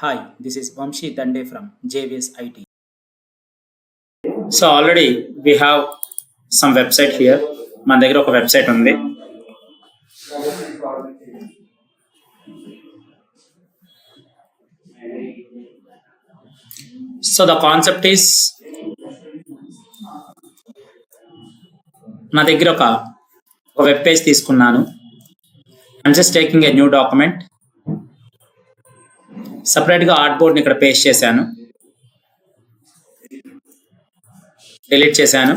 Hi, this is Vamshi Dande from JVS IT. So already we have some website here. మన దగ్గర ఒక website ఉంది. So the concept is నా దగ్గర ఒక వెబ్ పేజ్ తీసుకున్నాను. I'm just taking a new document. సపరేట్గా art బోర్డ్ని ఇక్కడ పేస్ట్ చేశాను, డిలీట్ చేశాను.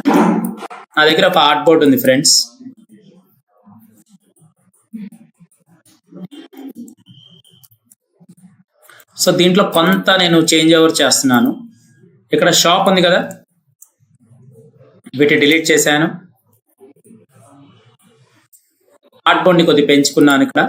నా దగ్గర ఒక ఆర్ట్ బోర్డ్ ఉంది ఫ్రెండ్స్. సో దీంట్లో కొంత నేను చేంజ్ ఓవర్ చేస్తున్నాను. ఇక్కడ షాప్ ఉంది కదా, వీటిని డిలీట్ చేశాను. ఆర్ట్ బోర్డ్ని కొద్దిగా పెంచుకున్నాను ఇక్కడ.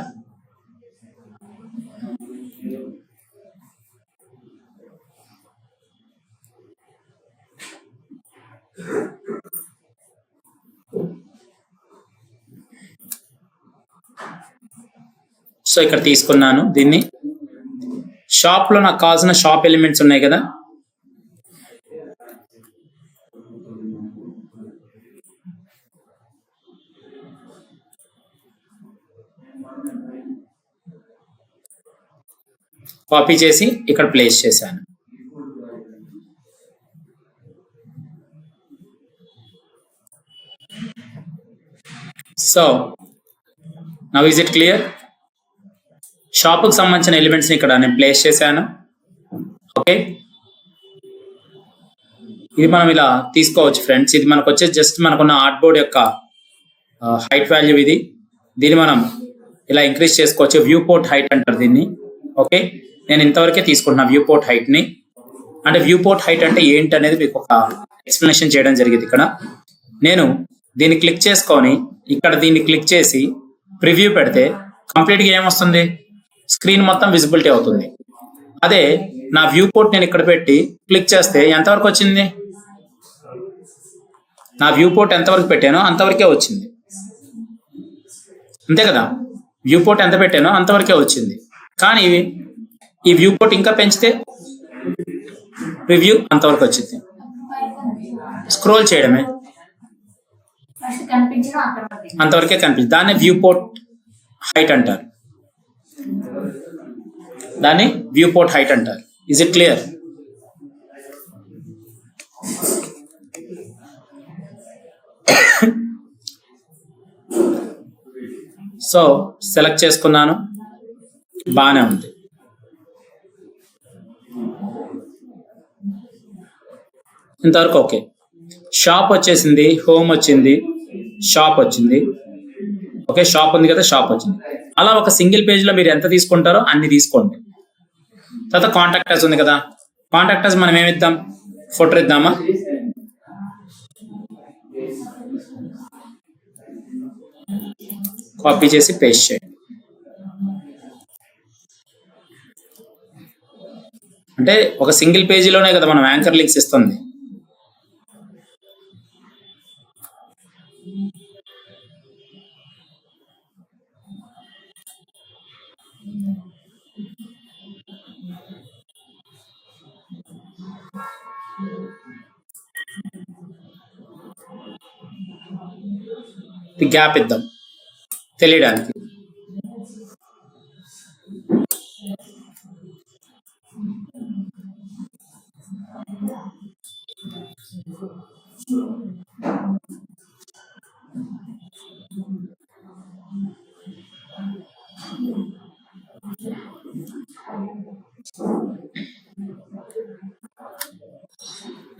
సో ఇక్కడ తీసుకున్నాను దీన్ని. షాప్లో నాకు కావాల్సిన షాప్ ఎలిమెంట్స్ ఉన్నాయి కదా, కాపీ చేసి ఇక్కడ ప్లేస్ చేశాను. So now is it clear? షాప్కి సంబంధించిన ఎలిమెంట్స్ని ఇక్కడ నేను ప్లేస్ చేశాను. ఓకే, ఇది మనం ఇలా తీసుకోవచ్చు ఫ్రెండ్స్. ఇది మనకు వచ్చేసి జస్ట్ మనకున్న ఆర్ట్ బోర్డ్ యొక్క హైట్ వాల్యూ ఇది. దీన్ని మనం ఇలా ఇంక్రీజ్ చేసుకోవచ్చు. వ్యూ పోర్ట్ హైట్ అంటారు దీన్ని. ఓకే, నేను ఇంతవరకే తీసుకుంటున్నా వ్యూ పోర్ట్ హైట్ని. అంటే వ్యూ పోర్ట్ హైట్ అంటే ఏంటి అనేది మీకు ఒక ఎక్స్ప్లెనేషన్ చేయడం జరిగింది ఇక్కడ. నేను దీన్ని క్లిక్ చేసుకొని ఇక్కడ దీన్ని క్లిక్ చేసి ప్రివ్యూ పెడితే కంప్లీట్గా ఏమొస్తుంది, స్క్రీన్ మొత్తం విజిబిలిటీ అవుతుంది. అదే నా వ్యూ పోర్ట్ నేను ఇక్కడ పెట్టి క్లిక్ చేస్తే ఎంతవరకు వచ్చింది, నా వ్యూ పోర్ట్ ఎంతవరకు పెట్టానో అంతవరకే వచ్చింది. అంతే కదా, వ్యూ పోర్ట్ ఎంత పెట్టానో అంతవరకే వచ్చింది. కానీ ఈ వ్యూ పోర్ట్ ఇంకా పెంచితే ప్రివ్యూ అంతవరకు వచ్చింది. స్క్రోల్ చేయడమే అంతవరకే కనిపిస్తుంది. దాన్ని వ్యూ పోర్ట్ హైట్ అంటారు. దాన్ని వ్యూ పోర్ట్ హైట్ అంటారు. Is it clear? So select చేసుకున్నాను, బాగానే ఉంది. ఇంతవరకు ఓకే. షాప్ వచ్చేసింది, హోమ్ వచ్చింది, షాప్ వచ్చింది. ఓకే, షాప్ ఉంది కదా, షాప్ వచ్చింది. అలా ఒక సింగిల్ పేజ్లో మీరు ఎంత తీసుకుంటారో అన్ని తీసుకోండి. తర్వాత కాంటాక్టర్స్ ఉంది కదా, కాంటాక్టర్స్ మనం ఏమిద్దాం, ఫోటో ఇద్దామా? కాపీ చేసి పేస్ట్ చేయండి. అంటే ఒక సింగిల్ పేజీలోనే కదా మనం యాంకర్ లింక్స్ ఇస్తుంది. గ్యాప్ ఇద్దాం తెలియడానికి.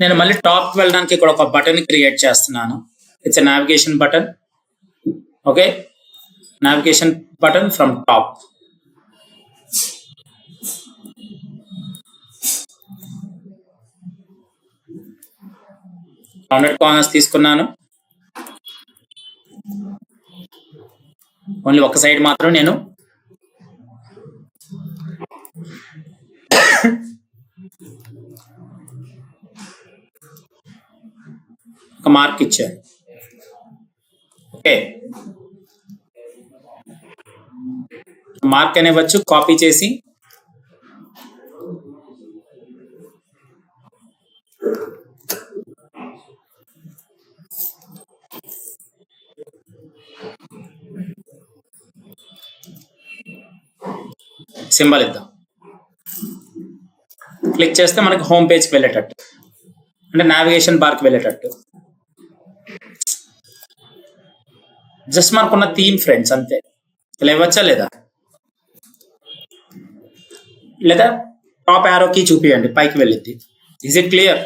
నేను మళ్ళీ టాప్ వెళ్ళడానికి ఇక్కడ ఒక బటన్ క్రియేట్ చేస్తున్నాను. It's a navigation button. Okay, navigation button from top. Rounded corners తీసుకున్నాను. ఓన్లీ ఒక సైడ్ మాత్రం నేను ఒక మార్క్ ఇచ్చాను. ఓకే, మార్క్ అనేవచ్చు. కాపీ చేసి సింబల్ ఇద్దాం. క్లిక్ చేస్తే మనకి హోమ్ పేజ్కి వెళ్ళేటట్టు, అంటే నావిగేషన్ బార్కి వెళ్ళేటట్టు. జస్ట్ మనకున్న థీమ్ ఫ్రెండ్స్ అంతే. ఇలా ఇవ్వచ్చా లేదా? లేదా టాప్ యారోకి చూపియండి, పైకి వెళ్ళిద్ది. Is it clear?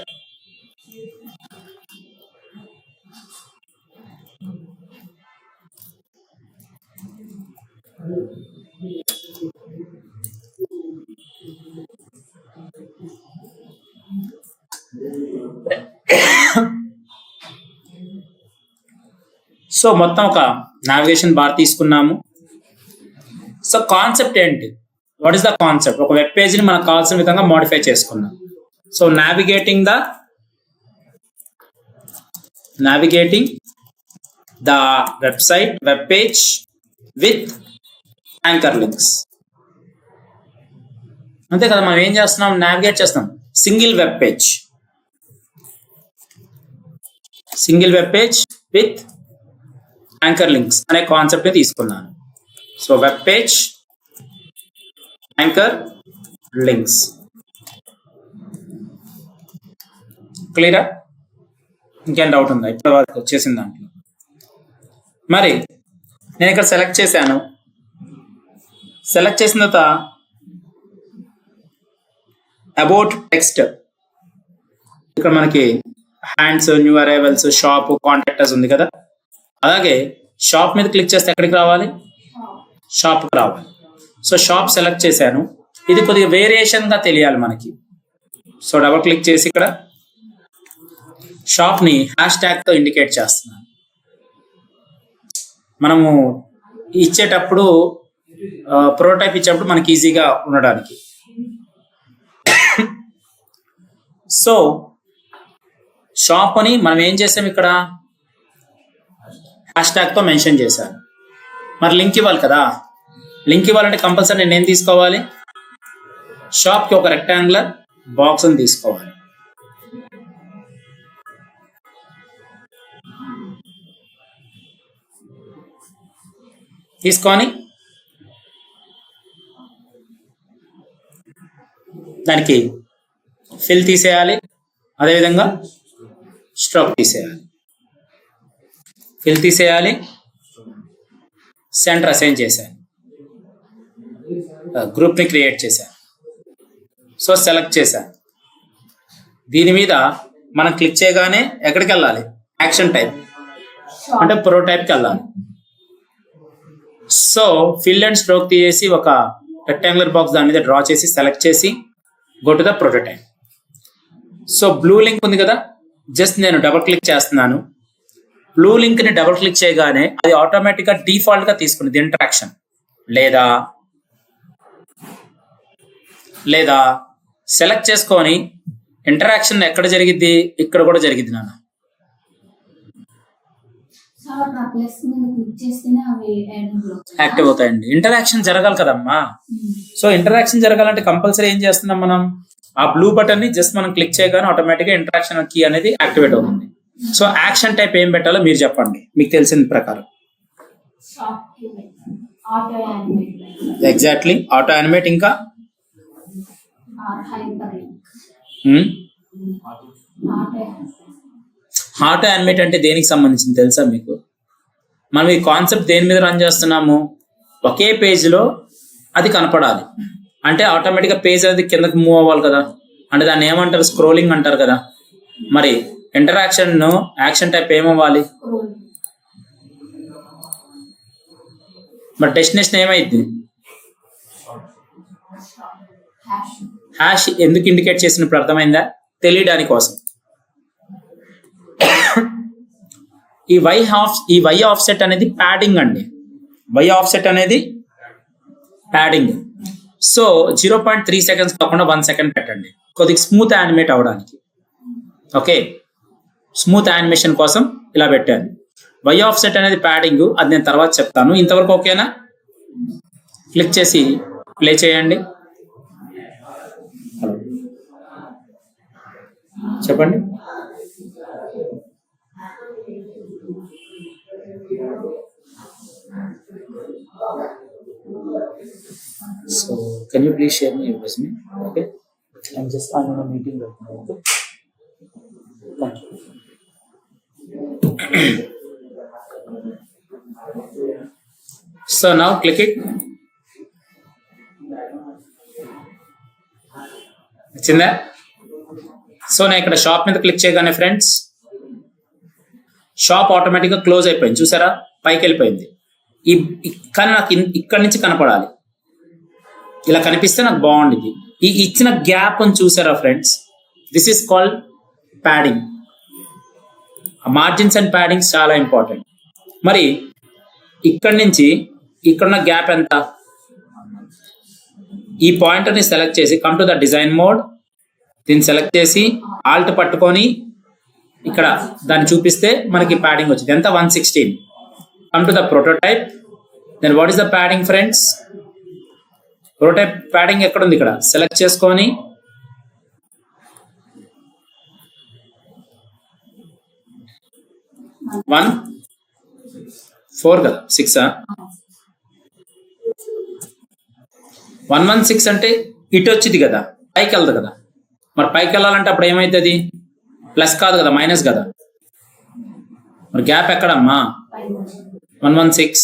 సో మొత్తం ఒక నావిగేషన్ బార్ తీసుకున్నాము. సో కాన్సెప్ట్ ఏంటి? What is the concept? ఒక వెబ్ పేజ్ని మనకు కావాల్సిన విధంగా మోడిఫై చేసుకున్నాం. So navigating the website, web page with anchor links. అంతే కదా, మనం ఏం చేస్తున్నాం? నావిగేట్ చేస్తాం. Single web page with anchor links అనే కాన్సెప్ట్ ని తీసుకున్నాను. So web page, anchor links. క్లియరా? ఇంకేం డౌట్ ఉందా? ఇప్పటి వరకు వచ్చేసిన దాంట్లో మరి నేను ఇక్కడ సెలెక్ట్ చేశాను. సెలెక్ట్ చేసిన తర్వాత అబౌట్ టెక్స్ట్, ఇక్కడ మనకి hands, new arrivals, shop, contractors ఉంది కదా. అలాగే షాప్ మీద క్లిక్ చేస్తే ఎక్కడికి రావాలి? షాప్కి రావాలి. సో షాప్ సెలెక్ట్ చేశాను. ఇది కొద్దిగా వేరియేషన్గా తెలియాలి మనకి. సో డబుల్ క్లిక్ చేసి ఇక్కడ షాప్ని హ్యాష్ ట్యాగ్తో ఇండికేట్ చేస్తున్నాను. మనము ఇచ్చేటప్పుడు ప్రోటోటైప్ ఇచ్చేటప్పుడు మనకి ఈజీగా ఉండడానికి. సో షాప్ అని మనం ఏం చేసాం? ఇక్కడ హ్యాష్ ట్యాగ్తో మెన్షన్ చేశాను. మరి లింక్ ఇవ్వాలి కదా. లింక్ ఇవ్వాలంటే కంపల్సరీ నేను ఏం తీసుకోవాలి? షాప్కి ఒక రెక్టాంగులర్ బాక్స్ అని తీసుకోవాలి. తీసుకొని దానికి ఫిల్ తీసేయాలి, అదేవిధంగా స్ట్రోక్ తీసేయాలి. ఫిల్ తీసేయాలి, సెంటర్ అసైన్ చేశాను, గ్రూప్ని క్రియేట్ చేశాను. సో సెలెక్ట్ చేశాను. దీని మీద మనం క్లిక్ చేయగానే ఎక్కడికి వెళ్ళాలి? యాక్షన్ టైప్ అంటే ప్రోటోటైప్కి వెళ్ళాలి. సో ఫిల్ అండ్ స్ట్రోక్ తీసేసి ఒక రెక్టాంగులర్ బాక్స్ దాని మీద డ్రా చేసి సెలెక్ట్ చేసి go to the prototype. So blue link ఉంది కదా, జస్ట్ నేను డబుల్ క్లిక్ చేస్తున్నాను. బ్లూ లింక్ ని డబుల్ క్లిక్ చేయగానే అది ఆటోమేటిక్ గా డిఫాల్ట్ గా తీసుకునేది ఇంటరాక్షన్. లేదా సెలెక్ట్ చేసుకొని ఇంటరాక్షన్ ఎక్కడ జరిగిద్ది? ఇక్కడ కూడా జరిగిద్ది నాన్న. యాక్టివ్ అవుతాయండి. ఇంటరాక్షన్ జరగాలి కదమ్మా. సో ఇంటరాక్షన్ జరగాలంటే కంపల్సరీ ఏం చేస్తున్నాం మనం? ఆ బ్లూ బటన్ ని జస్ట్ మనం క్లిక్ చేయగానే ఆటోమేటిక్ గా ఇంటరాక్షన్ కీ అనేది యాక్టివేట్ అవుతుంది. సో యాక్షన్ టైప్ ఏం పెట్టాలో మీరు చెప్పండి, మీకు తెలిసిన ప్రకారం. Exactly, auto animate. ఇంకా ఆటో యానిమేట్ అంటే దేనికి సంబంధించింది తెలుసా మీకు? మనం ఈ కాన్సెప్ట్ దేని మీద రన్ చేస్తున్నాము? ఒకే పేజ్ లో అది కనపడాలి అంటే ఆటోమేటిక్గా పేజ్ అనేది కిందకి మూవ్ అవ్వాలి కదా. అంటే దాన్ని ఏమంటారు? స్క్రోలింగ్ అంటారు కదా. మరి ఇంటరాక్షన్ యాక్షన్ టైప్ ఏమవ్వాలి? మరి డెస్టినేషన్ ఏమైంది? హ్యాష్ ఎందుకు ఇండికేట్ చేసినప్పుడు అర్థమైందా? తెలియడానికి కోసం. ఈ వై ఆఫ్సెట్ అనేది ప్యాడింగ్ అండి. వై ఆఫ్సెట్ అనేది ప్యాడింగ్. సో 0.3 seconds కాకుండా 1 second పెట్టండి, కొద్దిగా స్మూత్ యానిమేట్ అవడానికి. ఓకే, స్మూత్ యానిమేషన్ కోసం ఇలా పెట్టాను. వై ఆఫ్సెట్ అనేది ప్యాడింగ్, అది నేను తర్వాత చెప్తాను. ఇంతవరకు ఓకేనా? క్లిక్ చేసి ప్లే చేయండి. హలో చెప్పండి. So can you please share me your resume? Okay. I'm in a meeting right now. Okay. Thank you. So now click it. వచ్చిందా? సో నేను ఇక్కడ షాప్ మీద క్లిక్ చేయగానే ఫ్రెండ్స్ షాప్ ఆటోమేటిక్గా క్లోజ్ అయిపోయింది. చూసారా, పైకి వెళ్ళిపోయింది. కానీ నాకు ఇక్కడి నుంచి కనపడాలి, ఇలా కనిపిస్తే నాకు బాగుండేది. ఈ ఇచ్చిన గ్యాప్ అని చూసారా friends, this is called padding. Margins and paddings చాలా ఇంపార్టెంట్. మరి ఇక్కడి నుంచి ఇక్కడున్న గ్యాప్ ఎంత? ఈ పాయింటర్ని సెలెక్ట్ చేసి come to the design mode, దీన్ని సెలెక్ట్ చేసి ఆల్ట్ పట్టుకొని ఇక్కడ దాన్ని చూపిస్తే మనకి ప్యాడింగ్ వచ్చింది. ఎంత? 116. Come to the prototype. Then what is the padding friends? Prototype padding ఎక్కడ ఉంది? ఇక్కడ సెలెక్ట్ చేసుకొని వన్ 4 కదా, 6 116 అంటే ఇటు వచ్చింది కదా, పైకి వెళ్తుంది కదా. మరి పైకి వెళ్ళాలంటే అప్పుడు ఏమవుతుంది? ప్లస్ కాదు కదా, మైనస్ కదా. మరి గ్యాప్ ఎక్కడమ్మా? 116.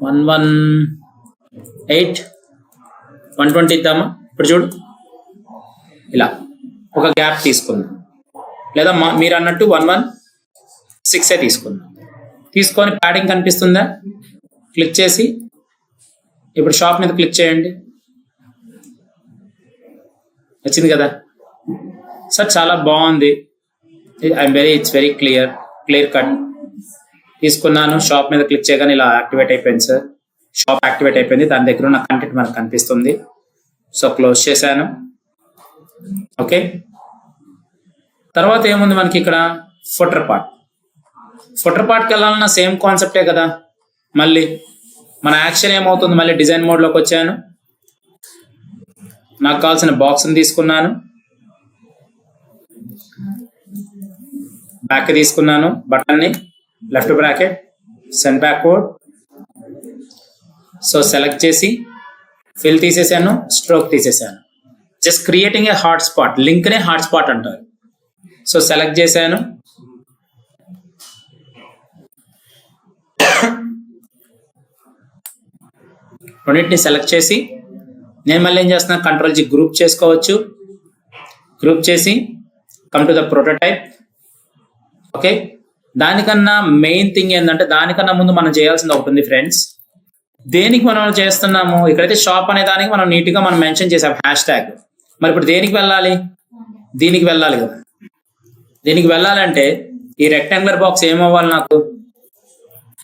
118 120 ఇద్దామా? ఇప్పుడు చూడు, ఇలా ఒక గ్యాప్ తీసుకుందాం, లేదా మీరు అన్నట్టు 116 తీసుకుందాం. తీసుకొని ప్యాడింగ్ కనిపిస్తుందా? క్లిక్ చేసి ఇప్పుడు షాప్ మీద క్లిక్ చేయండి. వచ్చింది కదా సార్, చాలా బాగుంది. It's very clear cut. తీసుకున్నాను, షాప్ మీద క్లిక్ చేయగానే ఇలా యాక్టివేట్ అయిపోయింది సార్. షాప్ యాక్టివేట్ అయిపోయింది, దాని దగ్గర ఉన్న కంటెంట్ మనకు కనిపిస్తుంది. సో క్లోజ్ చేశాను. ఓకే, తర్వాత ఏముంది మనకి ఇక్కడ? ఫుటర్ పార్ట్కి వెళ్ళాలన్నా సేమ్ కాన్సెప్టే కదా. మళ్ళీ మన యాక్షన్ ఏమవుతుంది? మళ్ళీ డిజైన్ మోడ్లోకి వచ్చాను, నాకు కావాల్సిన బాక్స్ని తీసుకున్నాను, బ్యాక్ తీసుకున్నాను, బటన్ని left bracket send backward. So select చేసి ఫిల్ తీసేసాను, స్ట్రోక్ తీసేసాను. Just creating a hot spot, లింక్నే హాట్ స్పాట్ అంటారు. సో సెలెక్ట్ చేశాను, రెండింటిని సెలెక్ట్ చేసి నేను మళ్ళీ ఏం చేస్తున్నా, కంట్రోల్ జీ గ్రూప్ చేసుకోవచ్చు. గ్రూప్ చేసి come to the prototype. Okay, దానికన్నా మెయిన్ థింగ్ ఏంటంటే, దానికన్నా ముందు మనం చేయాల్సింది ఒకటి ఉంది ఫ్రెండ్స్. దేనికి మనం చేస్తున్నాము? ఇక్కడైతే షాప్ అనే దానికి మనం నీట్గా మనం మెన్షన్ చేసాం హ్యాష్ ట్యాగ్. మరి ఇప్పుడు దేనికి వెళ్ళాలి? దీనికి వెళ్ళాలి కదా. దీనికి వెళ్ళాలంటే ఈ రెక్టాంగులర్ బాక్స్ ఏమవ్వాలి? నాకు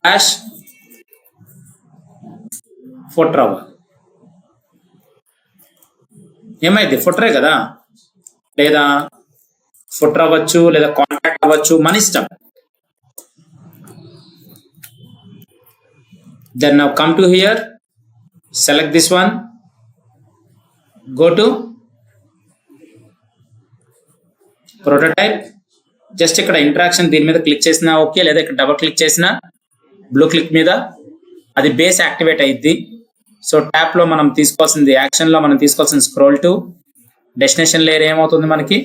హ్యాష్ ఫుటర్ అవ్వాలి. ఏమైంది? ఫుటరే కదా, లేదా ఫుటర్ అవ్వచ్చు, లేదా కాంటాక్ట్ అవ్వచ్చు, మన ఇష్టం. Then now come to here, select this one, go to prototype. Just ఇక్కడ ఇంటరాక్షన్ దీని మీద క్లిక్ చేసినా ఓకే, లేదా ఇక్కడ డబుల్ క్లిక్ చేసినా బ్లూ క్లిక్ మీద అది బేస్ యాక్టివేట్ అయ్యిద్ది. సో ట్యాప్లో మనం తీసుకోవాల్సింది, యాక్షన్లో మనం తీసుకోవాల్సింది స్క్రోల్ టు డెస్టినేషన్ లేయర్. ఏమవుతుంది మనకి?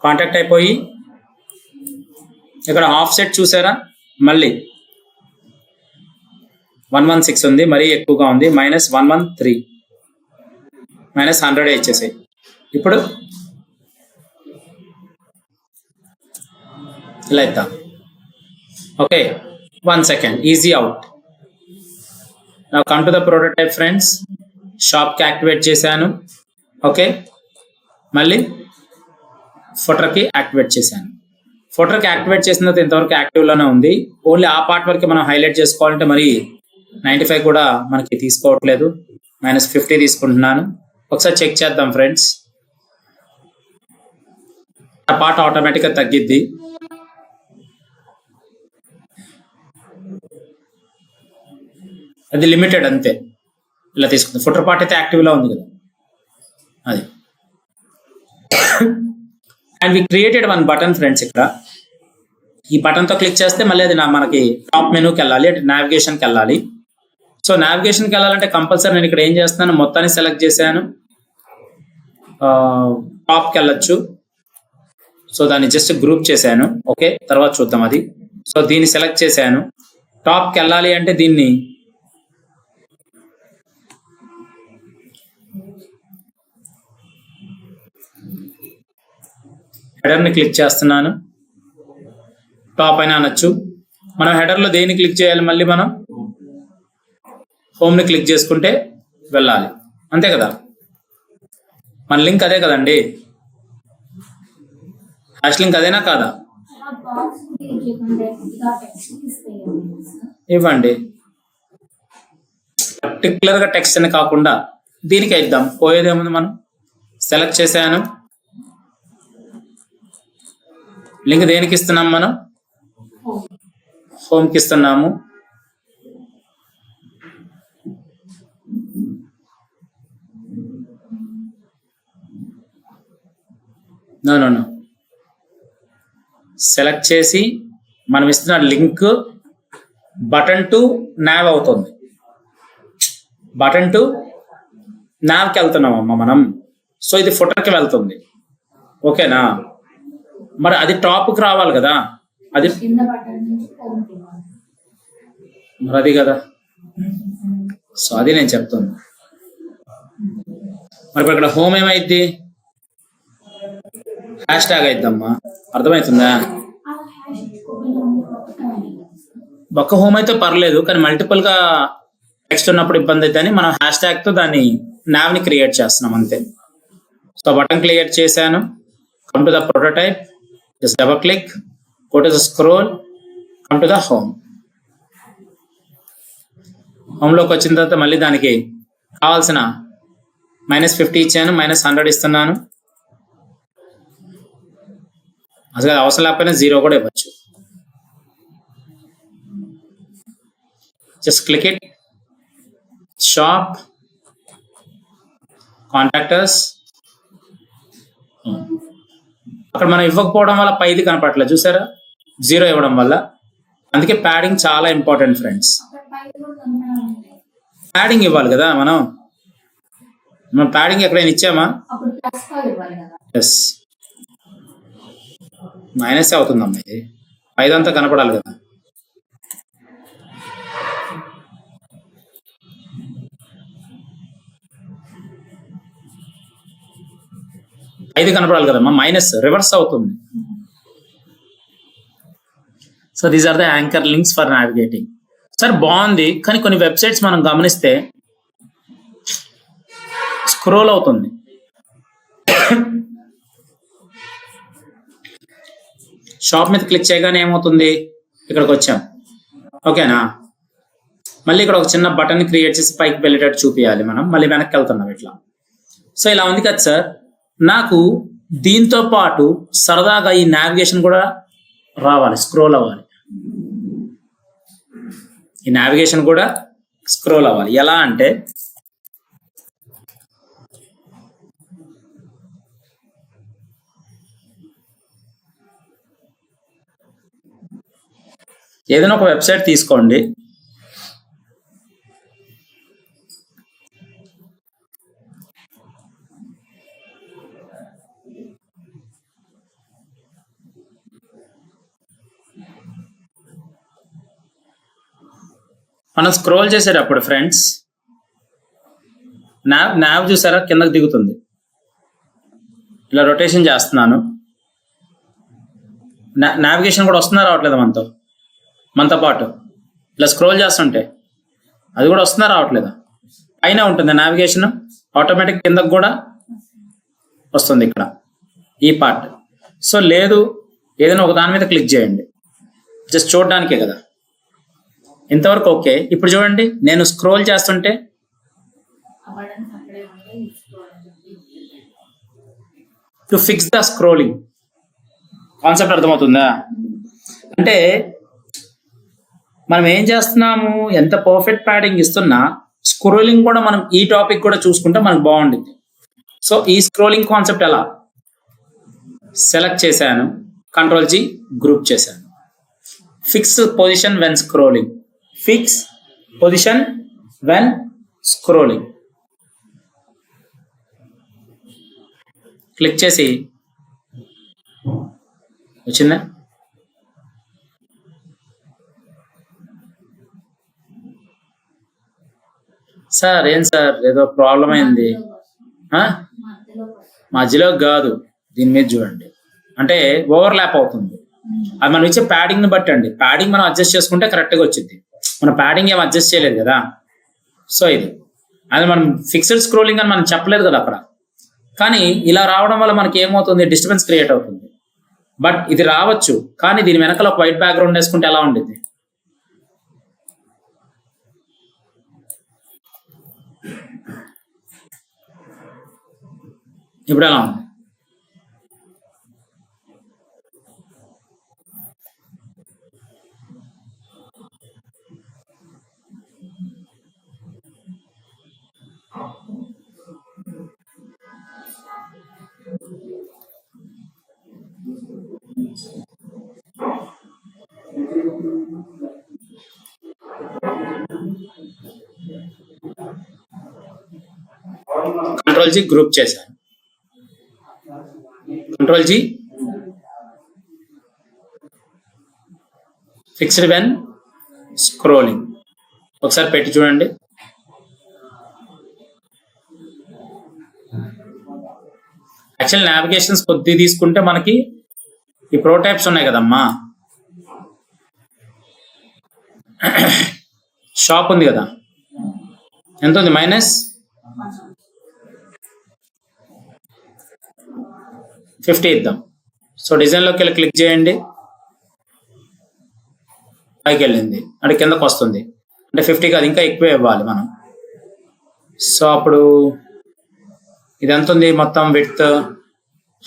కాంటాక్ట్ అయిపోయి ఇక్కడ ఆఫ్ సెట్ చూసారా, మళ్ళీ 116 ఉంది, మరీ ఎక్కువగా ఉంది. -113 -100 ఇచ్చేసాయి. ఇప్పుడు ఇలా ఇద్దాం. Okay, 1 second, easy out. నా come to the prototype friends. షాప్కి యాక్టివేట్ చేశాను. ఓకే, మళ్ళీ ఫుటర్కి యాక్టివేట్ చేశాను. ఫుటర్కి యాక్టివేట్ చేసిన తర్వాత ఇంతవరకు యాక్టివ్లోనే ఉంది. ఓన్లీ ఆ పార్ట్ వరకు మనం హైలైట్ చేసుకోవాలంటే మరి 95 కూడా మనకి తీసుకోవట్లేదు, -50 తీసుకుంటున్నాను. ఒకసారి చెక్ చేద్దాం ఫ్రెండ్స్. ఆ పార్ట్ ఆటోమేటిక్గా తగ్గిద్ది. అది లిమిటెడ్ అంతే, ఇలా తీసుకుంది. ఫుటర్ పార్ట్ అయితే యాక్టివ్లో ఉంది కదా అది. And we created one button friends. ఇక్కడ ఈ బటన్తో క్లిక్ చేస్తే మళ్ళీ అది మనకి టాప్ మెనూకి వెళ్ళాలి, అంటే నావిగేషన్కి వెళ్ళాలి. సో నావిగేషన్కి వెళ్ళాలంటే కంపల్సరీ నేను ఇక్కడ ఏం చేస్తున్నాను, మొత్తాన్ని సెలెక్ట్ చేశాను, టాప్కి వెళ్ళొచ్చు. సో దాన్ని జస్ట్ గ్రూప్ చేశాను. ఓకే, తర్వాత చూద్దాం అది. సో దీన్ని సెలెక్ట్ చేశాను. టాప్కి వెళ్ళాలి అంటే దీన్ని హెడర్ని క్లిక్ చేస్తున్నాను. టాప్ అయినా అనొచ్చు. మనం హెడర్లో దేన్ని క్లిక్ చేయాలి, మళ్ళీ మనం హోమ్ని క్లిక్ చేసుకుంటే వెళ్ళాలి, అంతే కదా. మన లింక్ అదే కదండి, హ్యాష్ లింక్ అదేనా కాదా? ఇవ్వండి. పర్టికులర్గా టెక్స్ట్ అని కాకుండా దీనికి ఇద్దాం, పోయేదేముంది. మనం సెలెక్ట్ చేశాను. లింక్ దేనికి ఇస్తున్నాం మనం? హోమ్కి ఇస్తున్నాము. నో సెలెక్ట్ చేసి మనం ఇస్తున్న లింక్ బటన్ టు నావ్ అవుతుంది. బటన్ టు నావ్కి వెళ్తున్నామమ్మా మనం. సో ఇది ఫుటర్కి వెళ్తుంది, ఓకేనా. మరి అది టాప్కి రావాలి కదా, అది మరి అది కదా. సో అది నేను చెప్తాను. మరి ఇప్పుడు ఇక్కడ హోమ్ ఏమైద్ది? హ్యాష్ ట్యాగ్ అయిద్దమ్మా, అర్థమవుతుందా? ఒక్క హోమ్ అయితే పర్లేదు, కానీ మల్టిపుల్ గా టెక్స్ట్ ఉన్నప్పుడు ఇబ్బంది అయితే అని మనం హ్యాష్ ట్యాగ్ తో దాన్ని నావ్ని క్రియేట్ చేస్తున్నాం అంతే. సో బటన్ క్రియేట్ చేశాను. Come to the prototype, just double click, go to the scroll, come to the home. హోమ్లోకి వచ్చిన తర్వాత మళ్ళీ దానికి కావాల్సిన -50 ఇచ్చాను, -100 ఇస్తున్నాను. అసలు అవసరం లేకపోయినా 0 కూడా ఇవ్వచ్చు. Just click it, shop, contractors. అక్కడ మనం ఇవ్వకపోవడం వల్ల పైది కనపడట్లేదు, చూసారా, 0 ఇవ్వడం వల్ల. అందుకే ప్యాడింగ్ చాలా ఇంపార్టెంట్ ఫ్రెండ్స్. ప్యాడింగ్ ఇవ్వాలి కదా మనం ప్యాడింగ్ ఎక్కడైనా ఇచ్చామా? ఎస్, మైనస్ అవుతుందమ్మా, ఇది పైదంతా కనపడాలి కదా. ఐదు కనపడాలి కదమ్మా, మైనస్ రివర్స్ అవుతుంది. So these are the anchor links for navigating. Sir బాగుంది, కానీ కొన్ని వెబ్సైట్స్ మనం గమనిస్తే స్క్రోల్ అవుతుంది. షాప్ మీద క్లిక్ చేయగానే ఏమవుతుంది, ఇక్కడికి వచ్చాం, ఓకేనా. మళ్ళీ ఇక్కడ ఒక చిన్న బటన్ క్రియేట్ చేసి పైకి వెళ్ళేటట్టు చూపించాలి మనం, మళ్ళీ వెనక్కి వెళ్తున్నాం ఇట్లా. సో ఇలా ఉంది కదా సార్. నాకు దీంతో పాటు సరదాగా ఈ నావిగేషన్ కూడా రావాలి, స్క్రోల్ అవ్వాలి. ఈ నావిగేషన్ కూడా స్క్రోల్ అవ్వాలి. ఎలా అంటే ఏదైనా ఒక వెబ్సైట్ తీసుకోండి, మనం స్క్రోల్ చేసేటప్పుడు ఫ్రెండ్స్ నావ్ చూసారా కిందకి దిగుతుంది. ఇలా రొటేషన్ చేస్తున్నాను, నావిగేషన్ కూడా వస్తుందా రావట్లేదు మనతో పాటు. ఇలా స్క్రోల్ చేస్తుంటే అది కూడా వస్తుందా రావట్లేదా? పైన ఉంటుంది నావిగేషన్, ఆటోమేటిక్ కిందకు కూడా వస్తుంది ఇక్కడ ఈ పార్ట్. సో లేదు, ఏదైనా ఒక దాని మీద క్లిక్ చేయండి, జస్ట్ చూడడానికే కదా. ఇంతవరకు ఓకే. ఇప్పుడు చూడండి నేను స్క్రోల్ చేస్తుంటే to fix the scrolling concept అర్థమవుతుందా? అంటే మనం ఏం చేస్తున్నాము, ఎంత పర్ఫెక్ట్ ప్యాడింగ్ ఇస్తున్నా స్క్రోలింగ్ కూడా మనం ఈ టాపిక్ కూడా చూసుకుంటే మనకు బాగుంటుంది. సో ఈ స్క్రోలింగ్ కాన్సెప్ట్ ఎలా సెలెక్ట్ చేశాను, కంట్రోల్ జీ గ్రూప్ చేశాను. Fix position when scrolling, fix position when scrolling click చేసి వచ్చిందా? సార్ ఏం సార్ ఏదో ప్రాబ్లం అయింది. మధ్యలో కాదు, దీని మీద చూడండి. అంటే ఓవర్లాప్ అవుతుంది. అది మనం ఇచ్చే ప్యాడింగ్ ని బట్టి అండి. ప్యాడింగ్ మనం అడ్జస్ట్ చేసుకుంటే కరెక్ట్గా వచ్చింది. మన ప్యాడింగ్ ఏం అడ్జస్ట్ చేయలేదు కదా. సో ఇది అది మనం ఫిక్స్డ్ స్క్రోలింగ్ అని మనం చెప్పలేదు కదా అక్కడ. కానీ ఇలా రావడం వల్ల మనకి ఏమవుతుంది, డిస్టర్బెన్స్ క్రియేట్ అవుతుంది. బట్ ఇది రావచ్చు, కానీ దీని వెనకాల ఒక వైట్ బ్యాక్గ్రౌండ్ వేసుకుంటే ఎలా ఉండేది? ఇప్పుడు ఎలా ఉంది? కంట్రోల్ జీ గ్రూప్ చేశాను, control G fixed when scrolling ఒకసారి పెట్టి చూడండి. యాక్చువల్ నావిగేషన్స్ కొద్ది తీసుకుంటే మనకి ఈ ప్రో టైప్స్ ఉన్నాయి కదమ్మా, షాప్ ఉంది కదా, ఎంత ఉంది? -50 ఇద్దాం. సో డిజైన్లోకి వెళ్ళి క్లిక్ చేయండి, పైకి వెళ్ళింది అంటే కిందకు వస్తుంది. అంటే 50 కాదు, ఇంకా ఎక్కువ ఇవ్వాలి మనం. సో అప్పుడు ఇది ఎంత ఉంది మొత్తం? విడ్త్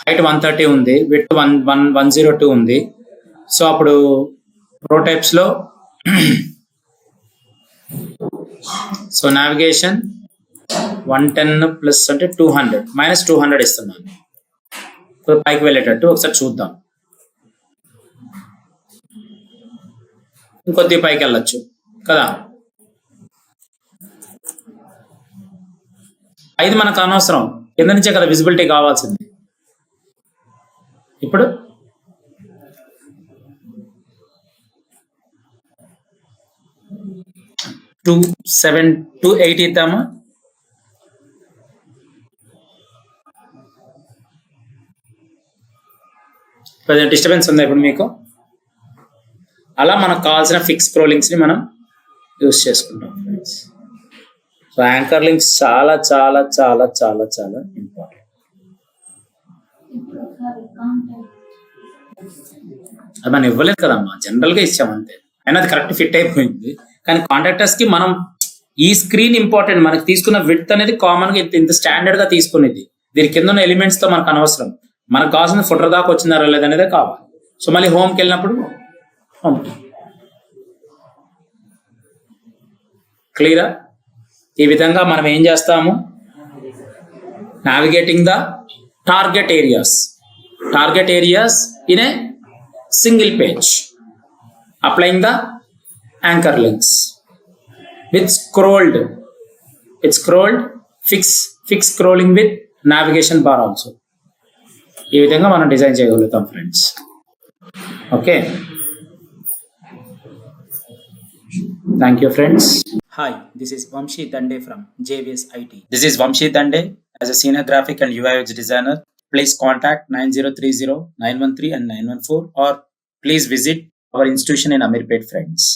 హైట్ 130 ఉంది, విడ్త్ 102 ఉంది. సో అప్పుడు ప్రో టైప్స్లో సో నావిగేషన్ 110 ప్లస్ అంటే 200 -200 ఇస్తున్నాను. పైకి వెళ్ళేటట్టు ఒకసారి చూద్దాం. ఇంకొద్ది పైకి వెళ్ళొచ్చు కదా. ఇది మనకు అనవసరం, కింద నుంచే కదా విజిబిలిటీ కావాల్సింది. ఇప్పుడు 280 ఇద్దామా? ప్రజెంట్ డిస్టర్బెన్స్ ఉందా ఇప్పుడు మీకు? అలా మనకు కావాల్సిన ఫిక్స్ స్క్రోలింగ్స్ ని మనం యూస్ చేసుకుంటాం ఫ్రెండ్స్. సో యాంకర్ లింక్స్ చాలా చాలా చాలా చాలా చాలా ఇంపార్టెంట్. అది మనం ఇవ్వలేదు కదమ్మా, జనరల్ గా ఇచ్చాం అంతే. అయినా అది కరెక్ట్ ఫిట్ అయిపోయింది. కానీ కాంటాక్టర్స్ కి మనం ఈ స్క్రీన్ ఇంపార్టెంట్. మనకి తీసుకున్న విడ్త్ అనేది కామన్ గా ఇంత స్టాండర్డ్ గా తీసుకునేది. దీని కింద ఉన్న ఎలిమెంట్స్ తో మనకు అనవసరం. మనకు కావాల్సిన ఫుటర్ దాకా వచ్చిందారా లేదనేదే కావాలి. సో మళ్ళీ హోమ్కి వెళ్ళినప్పుడు హోమ్ క్లియరా? ఈ విధంగా మనం ఏం చేస్తాము, navigating the target areas in a single page, applying the anchor links with scrolled fix scrolling with navigation bar also. ఈ విధంగా మనం డిజైన్ చేయగలుగుతాం friends. Okay, thank you friends. Hi, this is Vamshi Dande from JVS IT. This is Vamshi Dande as a senior graphic and UI UX designer. Please contact 9030 913 and 914 or please visit our institution in Amirpet friends.